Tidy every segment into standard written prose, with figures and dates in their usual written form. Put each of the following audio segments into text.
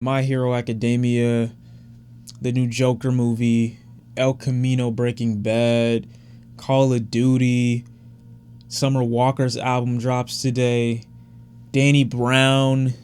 My Hero Academia, the new Joker movie, El Camino, Breaking Bad, Call of Duty, Summer Walker's album drops today, Danny Brown.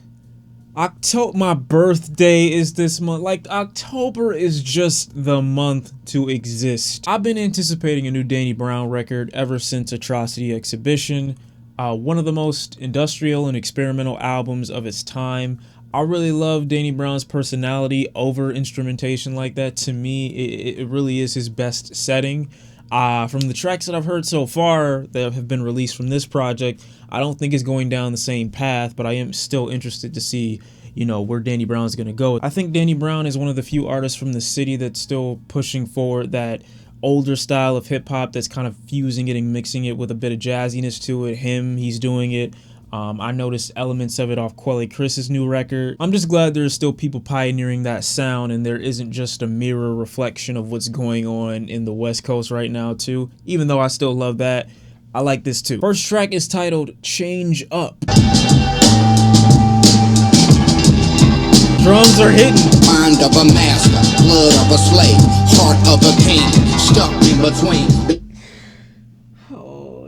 My birthday is this month. Like, October is just the month to exist. I've been anticipating a new Danny Brown record ever since Atrocity Exhibition. One of the most industrial and experimental albums of its time. I really love Danny Brown's personality over instrumentation like that. To me, it really is his best setting. From the tracks that I've heard so far that have been released from this project, I don't think it's going down the same path, but I am still interested to see, you know, where Danny Brown's going to go. I think Danny Brown is one of the few artists from the city that's still pushing forward that older style of hip-hop that's kind of fusing it and mixing it with a bit of jazziness to it. He's doing it. I noticed elements of it off Quelly Chris's new record. I'm just glad there's still people pioneering that sound and there isn't just a mirror reflection of what's going on in the West Coast right now too. Even though I still love that, I like this too. First track is titled Change Up. Drums are hitting. Mind of a master, blood of a slave, heart of a king, stuck in between.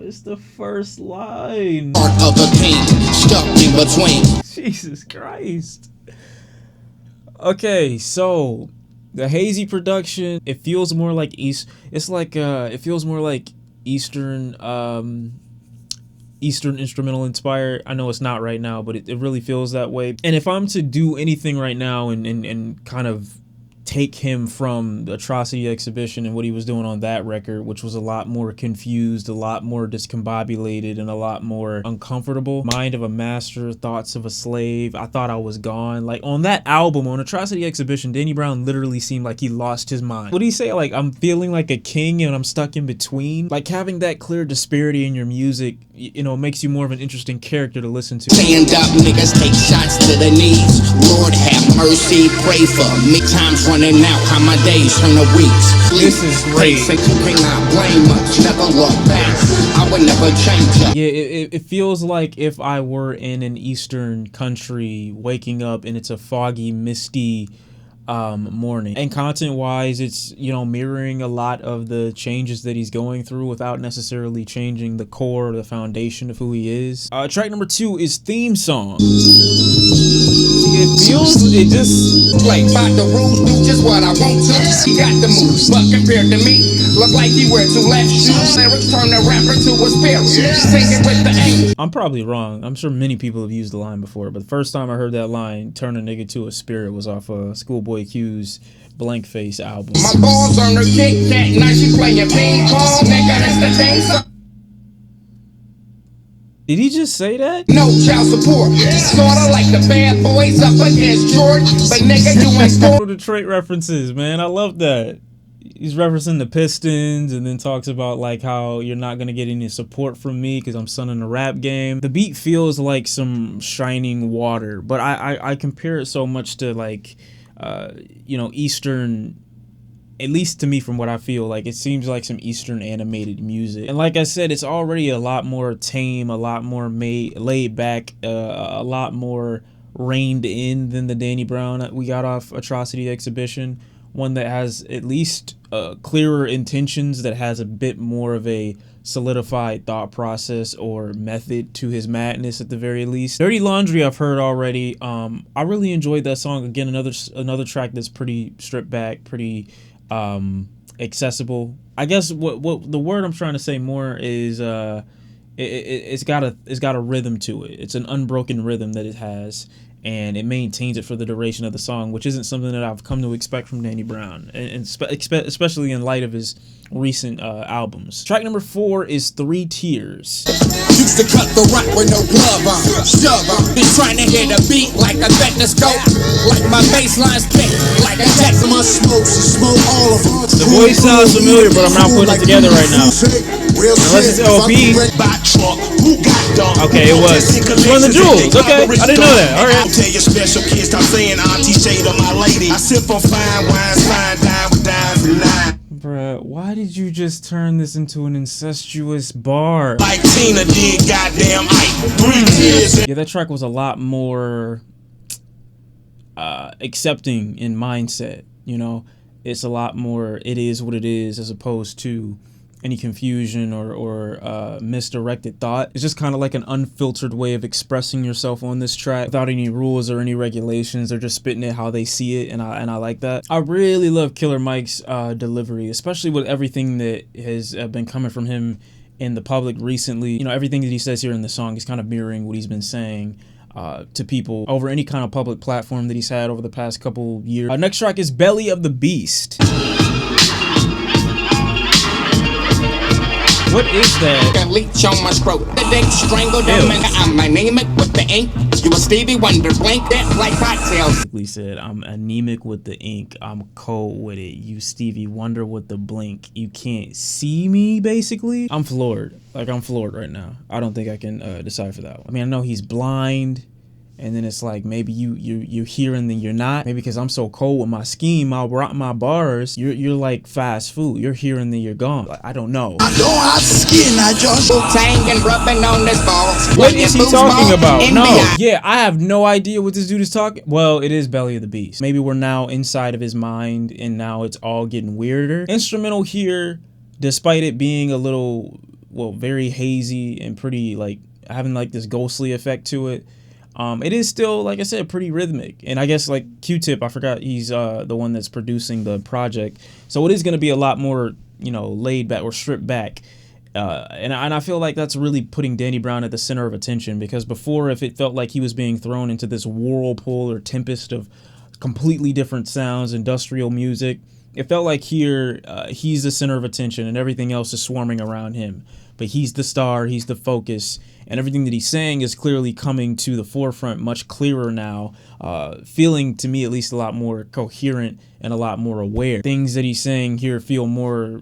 It's the first line. Heart of a king, stuck in between. Jesus Christ. Okay, so the hazy production, it feels more like it feels more like Eastern instrumental inspired. I know it's not right now, but it really feels that way. And if I'm to do anything right now and kind of take him from the Atrocity Exhibition and what he was doing on that record, which was a lot more confused, a lot more discombobulated, and a lot more uncomfortable. Mind of a master, thoughts of a slave, I thought I was gone. Like, on that album, on Atrocity Exhibition, Danny Brown literally seemed like he lost his mind. What do you say? Like, I'm feeling like a king and I'm stuck in between. Like, having that clear disparity in your music, you know, makes you more of an interesting character to listen to. Stand up, niggas, take shots to the knees. Lord have mercy, pray for me. Time's running out, how my days turn to weeks. This is great. Say you cannot blame us, never look back. I would never change up. Yeah, it feels like if I were in an Eastern country waking up and it's a foggy, misty morning. And content-wise, it's, you know, mirroring a lot of the changes that he's going through without necessarily changing the core or the foundation of who he is. Track number 2 is Theme Song. It just play by the rules, do just what I want to. He got the moves, but compared to me, look like he wear 2 left shoes. Lyrics turn the rapper to a spirit, singing with the angel. I'm probably wrong. I'm sure many people have used the line before, but the first time I heard that line, turn a nigga to a spirit, was off Schoolboy Q's Blank Face album. My balls on her Kit Kat, now she playing ping pong, nigga, that's the thing. Did he just say that? No child support. Sorta like the bad boys up against George, but nigga, you ain't for Detroit references, man. I love that. He's referencing the Pistons and then talks about like how you're not gonna get any support from me because I'm son in the rap game. The beat feels like some shining water, but I compare it so much to like you know, Eastern, at least to me from what I feel like, it seems like some Eastern animated music. And like I said, it's already a lot more tame, a lot more laid back, a lot more reined in than the Danny Brown that we got off Atrocity Exhibition. One that has at least clearer intentions, that has a bit more of a solidified thought process or method to his madness at the very least. Dirty Laundry I've heard already. I really enjoyed that song. Again, another track that's pretty stripped back, pretty accessible. I guess what the word I'm trying to say more is it's got a rhythm to it. It's an unbroken rhythm that it has, and it maintains it for the duration of the song, which isn't something that I've come to expect from Danny Brown, and especially in light of his recent albums. Track number 4 is 3 Tearz. Used to cut the rock with no glove on, shove on. Been trying to hit a beat like a stethoscope, like my bassline's thick, like a Texas. My smoke, smoke all of them. The voice sounds familiar, but I'm not putting it together right now. Unless it's LB. Okay, it was. Run the Jewels. Okay, I didn't know that. All right. Tell your special kids, stop saying Auntie Shade of my lady. I sip on fine wines, fine dine with dimes and nine. Bruh, why did you just turn this into an incestuous bar? Like Tina did, goddamn Ike. 3 years. Yeah, that track was a lot more accepting in mindset. You know, it's a lot more, it is what it is, as opposed to any confusion or misdirected thought. It's just kind of like an unfiltered way of expressing yourself on this track without any rules or any regulations. They're just spitting it how they see it, and I like that. I really love Killer Mike's delivery, especially with everything that has been coming from him in the public recently. You know, everything that he says here in the song is kind of mirroring what he's been saying to people over any kind of public platform that he's had over the past couple years. Next track is Belly of the Beast. What is that? Leech on my scrote. The dick strangled them and I'm anemic with the ink. You a Stevie Wonder blink that like cocktails. He said, I'm anemic with the ink. I'm cold with it. You Stevie Wonder with the blink. You can't see me, basically. I'm floored. Like, I'm floored right now. I don't think I can decipher that one. I mean, I know he's blind. And then it's like, maybe you hear and then you're not. Maybe because I'm so cold with my scheme, I'll rock my bars. You're like fast food. You're here and then you're gone. Like, I don't know. I don't have skin, I just tang and rubbing on this ball. What is he talking about? No. Yeah, I have no idea what this dude is talking. Well, it is Belly of the Beast. Maybe we're now inside of his mind and now it's all getting weirder. Instrumental here, despite it being a little, well, very hazy and pretty, like, having like this ghostly effect to it. It is still, like I said, pretty rhythmic. And I guess like Q-Tip, I forgot he's the one that's producing the project. So it is going to be a lot more, you know, laid back or stripped back. And I feel like that's really putting Danny Brown at the center of attention, because before, if it felt like he was being thrown into this whirlpool or tempest of completely different sounds, industrial music, it felt like here he's the center of attention and everything else is swarming around him. But he's the star, he's the focus, and everything that he's saying is clearly coming to the forefront much clearer now, feeling, to me at least, a lot more coherent and a lot more aware. Things that he's saying here feel more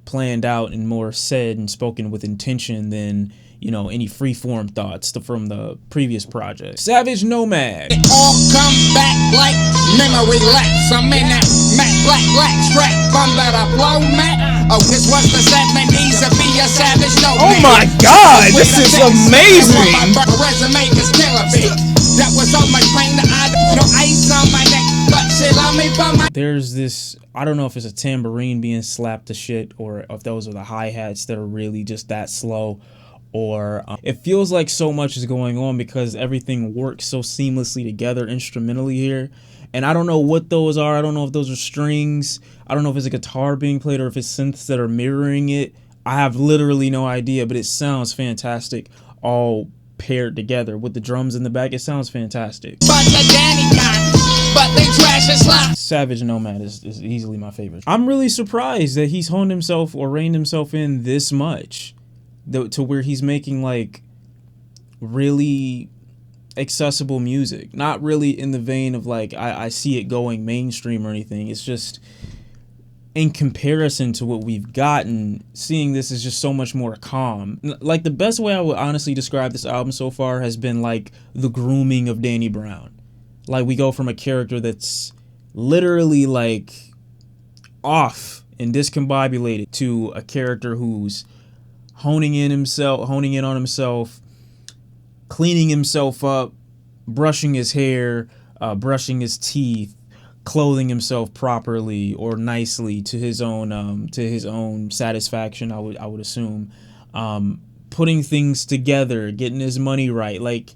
planned out and more said and spoken with intention than, you know, any freeform thoughts from the previous project. Savage Nomad. It all come back like memory lapse. I'm in that matte black strap from that flow mat. Oh, this was the 70s to be a savage nomad. Oh my God, this is amazing. My resume is killer big. That was on my plane. No ice on my neck, but she love me for my. There's this, I don't know if it's a tambourine being slapped to shit or if those are the hi-hats that are really just that slow. Or it feels like so much is going on because everything works so seamlessly together instrumentally here. And I don't know what those are. I don't know if those are strings. I don't know if it's a guitar being played or if it's synths that are mirroring it. I have literally no idea, but it sounds fantastic all paired together with the drums in the back. It sounds fantastic. But the Danny got, but they trash is loud. Savage Nomad is easily my favorite. I'm really surprised that he's honed himself or reined himself in this much. To where he's making like really accessible music, not really in the vein of like I see it going mainstream or anything. It's just in comparison to what we've gotten, seeing this is just so much more calm. Like the best way I would honestly describe this album so far has been like the grooming of Danny Brown. Like we go from a character that's literally like off and discombobulated to a character who's honing in on himself, cleaning himself up, brushing his hair, brushing his teeth, clothing himself properly or nicely to his own satisfaction. I would assume, putting things together, getting his money right. Like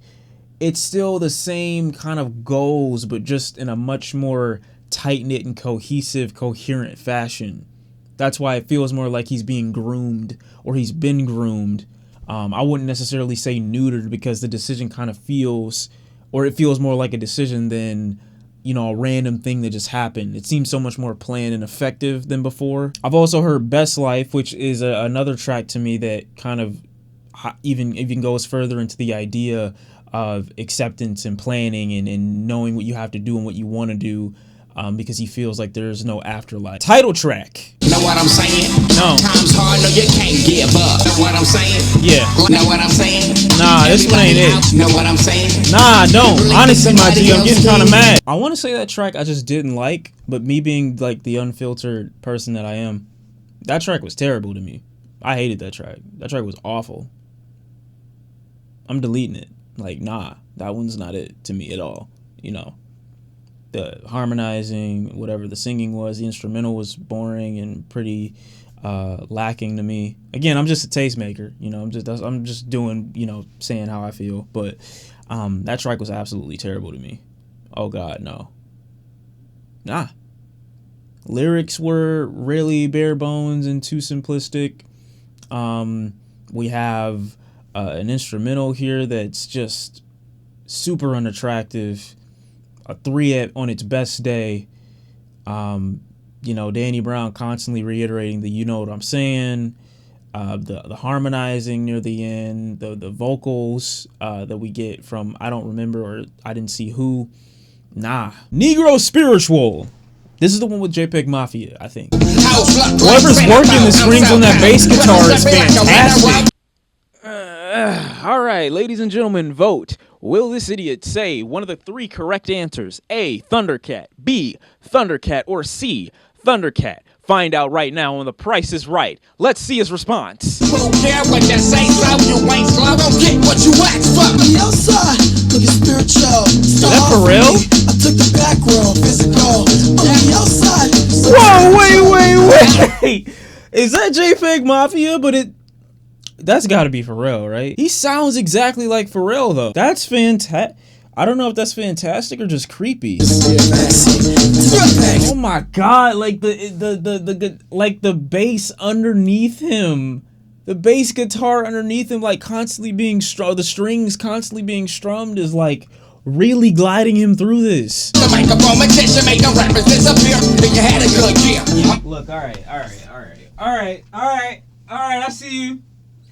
it's still the same kind of goals, but just in a much more tight-knit and cohesive, coherent fashion. That's why it feels more like he's being groomed or he's been groomed. I wouldn't necessarily say neutered because the decision kind of feels, or it feels more like a decision than, you know, a random thing that just happened. It seems so much more planned and effective than before. I've also heard Best Life, which is another track to me that kind of even goes further into the idea of acceptance and planning and knowing what you have to do and what you want to do. Because he feels like there's no afterlife. Title track. Know what I'm saying? No. Time's hard, no, you can't give up. Know what I'm saying? Yeah. Know what I'm saying? Nah, this one ain't it. Know what I'm saying? Nah, I don't. Honestly, my G, I'm getting kind of mad. I want to say that track I just didn't like, but me being like the unfiltered person that I am, that track was terrible to me. I hated that track. That track was awful. I'm deleting it. Like, nah, that one's not it to me at all, you know. the harmonizing, whatever the singing was, the instrumental was boring and pretty lacking to me. Again, I'm just a tastemaker, you know. I'm just doing, you know, saying how I feel. But that track was absolutely terrible to me. Oh God, no. Nah. Lyrics were really bare bones and too simplistic. We have an instrumental here that's just super unattractive. A 3 on its best day. You know, Danny Brown constantly reiterating the "you know what I'm saying," the harmonizing near the end, the vocals that we get from I don't remember or I didn't see who. Nah. Negro Spiritual. This is the one with JPEGMAFIA, I think. Whoever's working the strings on that bass guitar is fantastic. All right, ladies and gentlemen, vote. Will this idiot say one of the 3 correct answers? A, Thundercat, B, Thundercat, or C, Thundercat? Find out right now on The Price is Right. Let's see his response. Who care what they say, so you ain't slow. Don't get what you ask for. The outside, looking spiritual. Is that for real? I took the back road, physical. On the outside. Whoa, wait. Is that JPEGMAFIA? But that's got to be Pharrell, right? He sounds exactly like Pharrell, though. That's fantastic. I don't know if that's fantastic or just creepy. Oh my God! Like the bass underneath him, the bass guitar underneath him, like constantly being the strings constantly being strummed is like really gliding him through this. Look, all right.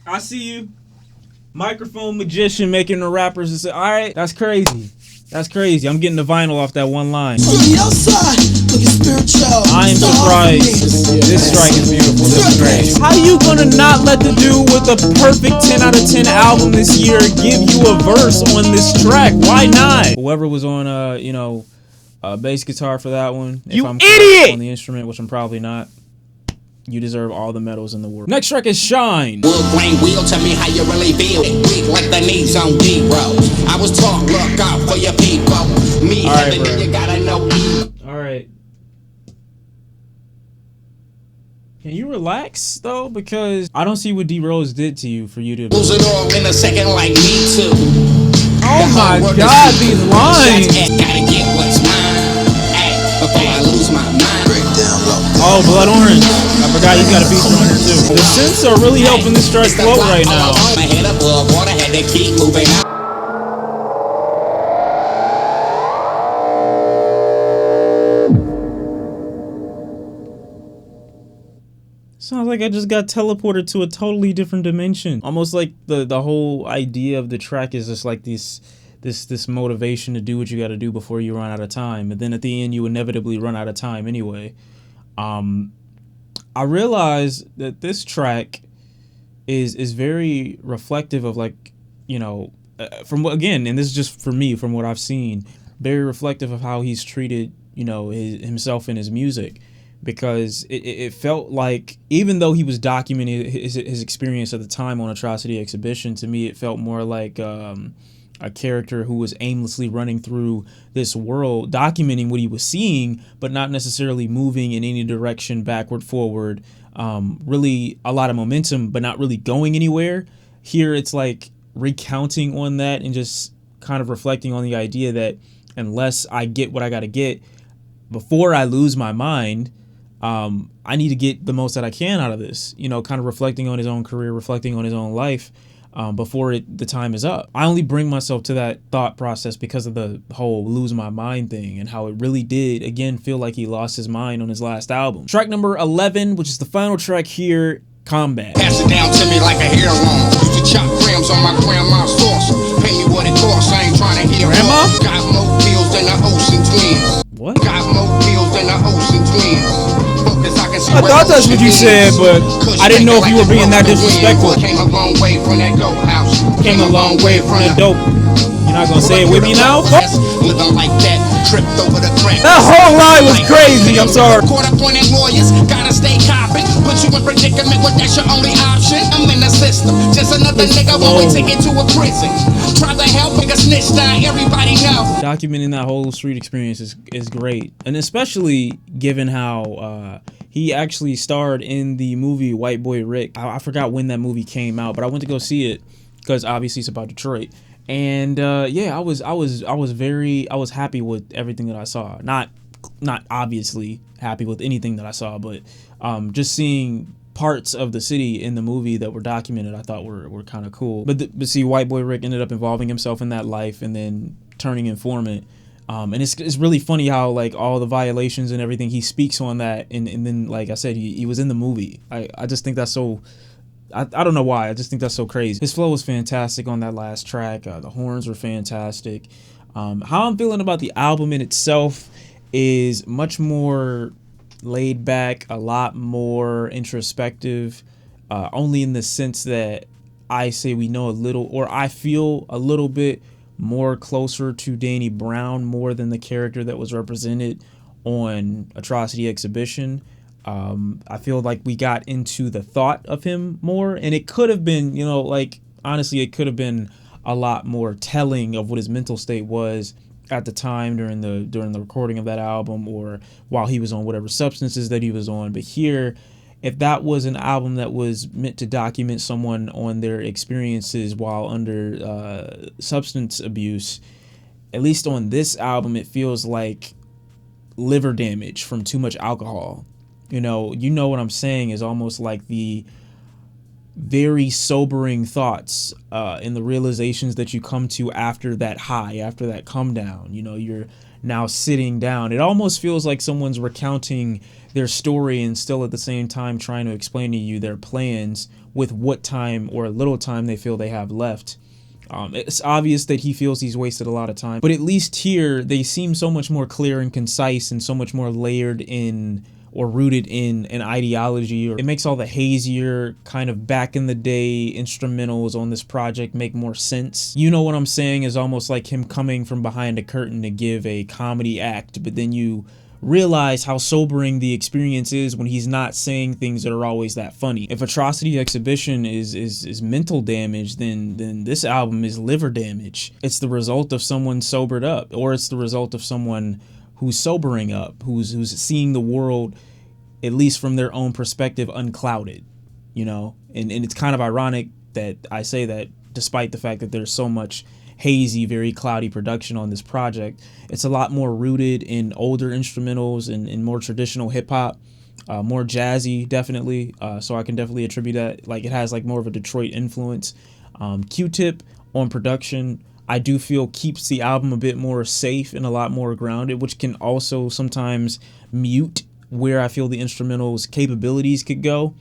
I see you. Microphone magician making the rappers say, all right, that's crazy. I'm getting the vinyl off that one line. I am surprised. This strike is beautiful. This is great. How you gonna not let the dude with a perfect 10 out of 10 album this year give you a verse on this track? Why not? Whoever was on bass guitar for that one, if I'm idiot on the instrument, which I'm probably not. You deserve all the medals in the world. Next track is Shawn. Wood grain wheel, tell me how you really feel. Weak like the knees on D-Row. I was taught, look out for your people. Me, all right, you gotta know. All right. Can you relax though? Because I don't see what D-Rose did to you for you to lose it all in a second like me too. Oh my God, these lines. Gotta get what's mine. Before I lose my mind. Oh, Blood Orange. I forgot he's got a feature on here too. The synths are really helping this track float right now. My head above water, had to keep moving out. Sounds like I just got teleported to a totally different dimension. Almost like the whole idea of the track is just like this motivation to do what you got to do before you run out of time. And then at the end, you inevitably run out of time anyway. I realized that this track is very reflective of, like, you know, from what, again, and this is just for me, from what I've seen, very reflective of how he's treated, you know, himself in his music. Because it felt like, even though he was documenting his experience at the time on Atrocity Exhibition, to me it felt more like a character who was aimlessly running through this world, documenting what he was seeing, but not necessarily moving in any direction, backward, forward. Really a lot of momentum, but not really going anywhere. Here it's like recounting on that and just kind of reflecting on the idea that unless I get what I got to get before I lose my mind, I need to get the most that I can out of this, you know, kind of reflecting on his own career, reflecting on his own life before the time is up. I only bring myself to that thought process because of the whole lose my mind thing and how it really did, again, feel like he lost his mind on his last album. Track number 11, which is the final track here, Combat. Pass it down to me like a heirloom. Used to chop grams on my grandma's sauce. Pay me what it costs, I ain't trying to hear Grandma? Got more pills than the ocean twins. What? Got more pills than the ocean twins. I thought that's what you said, but I didn't know if you were being that disrespectful. Came a long way from that dope house. Came a long way from the dope. You're not gonna say it with me now? Living like that, tripped over the crack. That whole That line was crazy. I'm sorry. Court appointed lawyers, gotta stay copping. Put you in predicament, what that's your only option. I'm in the system, just another nigga when we take it to a prison. Try to help nigga snitch down, everybody know. Documenting that whole street experience is great, and especially given how he actually starred in the movie White Boy Rick. I forgot when that movie came out, but I went to go see it because obviously it's about Detroit. And yeah, I was happy with everything that I saw. Not obviously happy with anything that I saw, but just seeing parts of the city in the movie that were documented, I thought were kind of cool. But see, White Boy Rick ended up involving himself in that life and then turning informant. And it's really funny how like all the violations and everything, he speaks on that, and then like I said, he was in the movie. I just think that's so. I don't know why. I just think that's so crazy. His flow was fantastic on that last track. The horns were fantastic. How I'm feeling about the album in itself is much more laid back, a lot more introspective, only in the sense that I say we know a little, or I feel a little bit more closer to Danny Brown more than the character that was represented on Atrocity Exhibition. I feel like we got into the thought of him more, and it could have been, you know, like honestly, it could have been a lot more telling of what his mental state was at the time during the recording of that album, or while he was on whatever substances that he was on. But here, if that was an album that was meant to document someone on their experiences while under substance abuse, at least on this album, it feels like liver damage from too much alcohol. You know what I'm saying, is almost like the very sobering thoughts and the realizations that you come to after that high, after that come down. You know, you're now sitting down. It almost feels like someone's recounting their story and still at the same time trying to explain to you their plans with what time or little time they feel they have left. It's obvious that he feels he's wasted a lot of time, but at least here they seem so much more clear and concise and so much more layered in or rooted in an ideology. Or it makes all the hazier kind of back in the day instrumentals on this project make more sense. You know what I'm saying, is almost like him coming from behind a curtain to give a comedy act, but then you realize how sobering the experience is when he's not saying things that are always that funny. If Atrocity Exhibition is mental damage, then this album is liver damage. It's the result of someone sobered up, or it's the result of someone who's sobering up, who's seeing the world, at least from their own perspective, unclouded, you know? And it's kind of ironic that I say that, despite the fact that there's so much hazy, very cloudy production on this project. It's a lot more rooted in older instrumentals and more traditional hip-hop, more jazzy, definitely. So I can definitely attribute that. Like, it has like more of a Detroit influence. Q-Tip on production, I do feel keeps the album a bit more safe and a lot more grounded, which can also sometimes mute where I feel the instrumentals capabilities could go.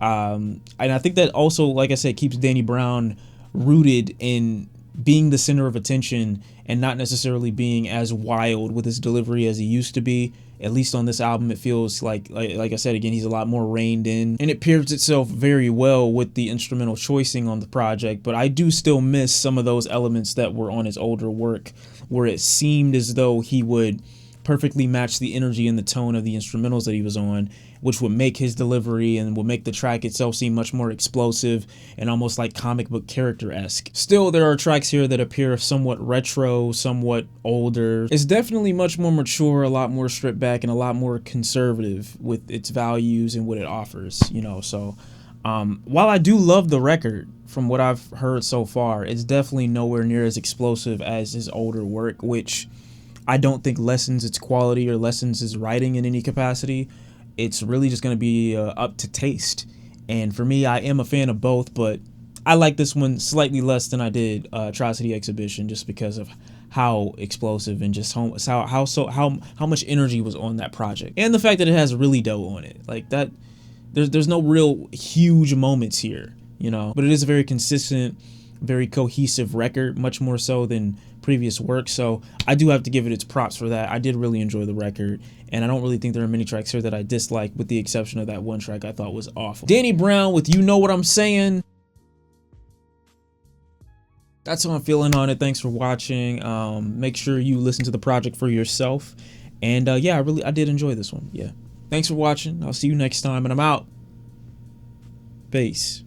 And I think that also, like I said, keeps Danny Brown rooted in being the center of attention and not necessarily being as wild with his delivery as he used to be. At least on this album, it feels like I said again, he's a lot more reined in, and it pairs itself very well with the instrumental choicing on the project. But I do still miss some of those elements that were on his older work, where it seemed as though he would perfectly match the energy and the tone of the instrumentals that he was on, which would make his delivery and would make the track itself seem much more explosive and almost like comic book character-esque. Still, there are tracks here that appear somewhat retro, somewhat older. It's definitely much more mature, a lot more stripped back, and a lot more conservative with its values and what it offers, you know. So while I do love the record, from what I've heard so far, it's definitely nowhere near as explosive as his older work, which I don't think lessens its quality or lessens his writing in any capacity. It's really just going to be up to taste. And for me, I am a fan of both, but I like this one slightly less than I did Atrocity Exhibition, just because of how explosive and just how much energy was on that project, and the fact that it has really dough on it. Like that, there's no real huge moments here, you know, but it is a very consistent, very cohesive record, much more so than previous work. So I do have to give it its props for that. I did really enjoy the record, and I don't really think there are many tracks here that I dislike, with the exception of that one track I thought was awful. Danny Brown with You Know What I'm Saying. That's how I'm feeling on it. Thanks for watching. Make sure you listen to the project for yourself, And yeah, I did enjoy this one. Yeah. Thanks for watching. I'll see you next time, and I'm out. Peace.